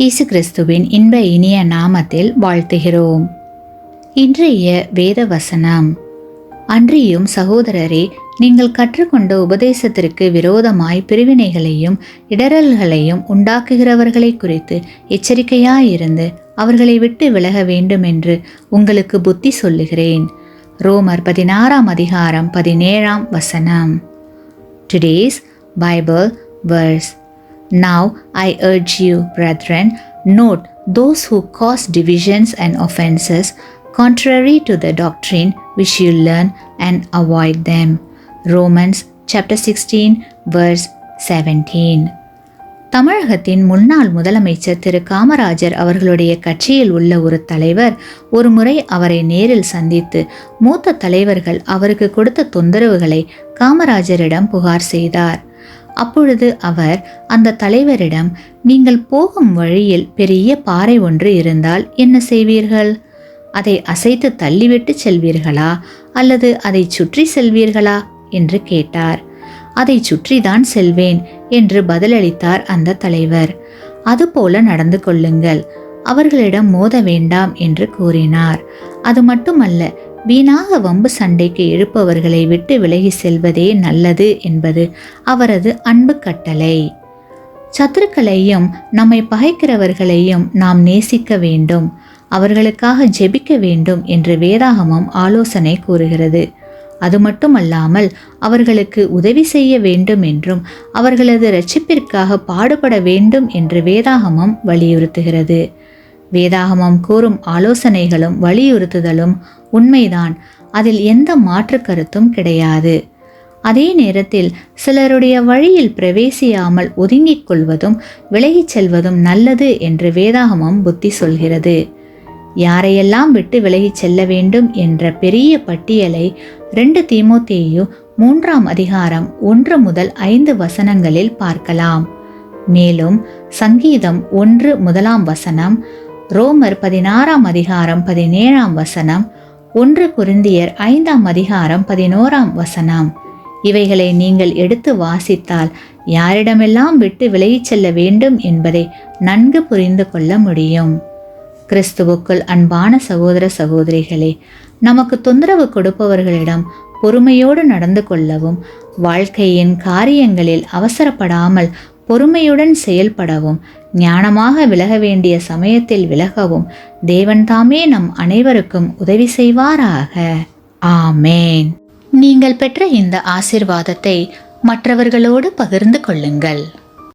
இயேசு கிறிஸ்துவின் இன்ப இனிய நாமத்தில் வாழ்த்துகிறோம். இன்றைய வேத வசனம்: அன்றியும் சகோதரரே, நீங்கள் கற்றுக்கொண்ட உபதேசத்திற்கு விரோதமாய் பிரிவினைகளையும் இடரல்களையும் உண்டாக்குகிறவர்களை குறித்து எச்சரிக்கையாயிருந்து அவர்களை விட்டு விலக வேண்டுமென்று உங்களுக்கு புத்தி சொல்லுகிறேன். ரோமர் 16:17. Today's Bible verse. Now I urge you, brethren, note those who cause divisions and offenses contrary to the doctrine which you learn, and avoid them. Romans chapter 16 verse 17. தமிழகத்தின் முன்னாள் முதலமைச்சர் திரு காமராஜர் அவர்களுடைய கட்சியில் உள்ள ஒரு தலைவர் ஒரு முறை அவரை நேரில் சந்தித்து மூத்த தலைவர்கள் அவருக்கு கொடுத்த தொந்தரவுகளை காமராஜரிடம் புகார் செய்தார். அப்பொழுது அவர் அந்த தலைவரிடம், நீங்கள் போகும் வழியில் பெரிய பாறை ஒன்று இருந்தால் என்ன செய்வீர்கள்? அதை அசைத்து தள்ளிவிட்டு செல்வீர்களா அல்லது அதை சுற்றி செல்வீர்களா என்று கேட்டார். அதை சுற்றிதான் செல்வேன் என்று பதிலளித்தார் அந்த தலைவர். அதுபோல நடந்து கொள்ளுங்கள், அவர்களிடம் மோத வேண்டாம் என்று கூறினார். அது மட்டுமல்ல, வீணாக வம்பு சண்டைக்கு இழுப்பவர்களை விட்டு விலகி செல்வதே நல்லது என்பது அவரது அன்பு கட்டளை. சத்துருக்களையும் நம்மை பகைக்கிறவர்களையும் நாம் நேசிக்க வேண்டும், அவர்களுக்காக ஜெபிக்க வேண்டும் என்று வேதாகமம் ஆலோசனை கூறுகிறது. அது மட்டுமல்லாமல் அவர்களுக்கு உதவி செய்ய வேண்டும் என்றும் அவர்களது இரட்சிப்பிற்காக பாடுபட வேண்டும் என்று வேதாகமம் வலியுறுத்துகிறது. வேதாகமம் கூறும் ஆலோசனைகளும் வலியுறுத்துதலும் உண்மைதான், அதில் எந்த மாற்று கருத்தும் கிடையாது. அதே நேரத்தில் சிலருடைய வழியில் பிரவேசியாமல் ஒதுங்கிக் கொள்வதும் விலகிச் செல்வதும் நல்லது என்று வேதாகமம் புத்தி சொல்கிறது. யாரையெல்லாம் விட்டு விலகிச் செல்ல வேண்டும் என்ற பெரிய பட்டியலை 2 தீமோத்தேயு 3:1-5 பார்க்கலாம். மேலும் சங்கீதம் 1:1, ரோமர் 16:17, 1 கொரிந்தியர் 5:11 இவைகளை நீங்கள் எடுத்து வாசித்தால் யாரிடமெல்லாம் விட்டு விலகிச் செல்ல வேண்டும் என்பதை நன்கு புரிந்து கொள்ள முடியும். கிறிஸ்துவுக்குள் அன்பான சகோதர சகோதரிகளே, நமக்கு தொந்தரவு கொடுப்பவர்களிடம் பொறுமையோடு நடந்து கொள்ளவும், வாழ்க்கையின் காரியங்களில் அவசரப்படாமல் பொறுமையுடன் செயல்படவும், ஞானமாக விலக வேண்டிய சமயத்தில் விலகவும் தேவன் தாமே நம் அனைவருக்கும் உதவி செய்வாராக. ஆமேன். நீங்கள் பெற்ற இந்த ஆசீர்வாதத்தை மற்றவர்களோடு பகிர்ந்து கொள்ளுங்கள்.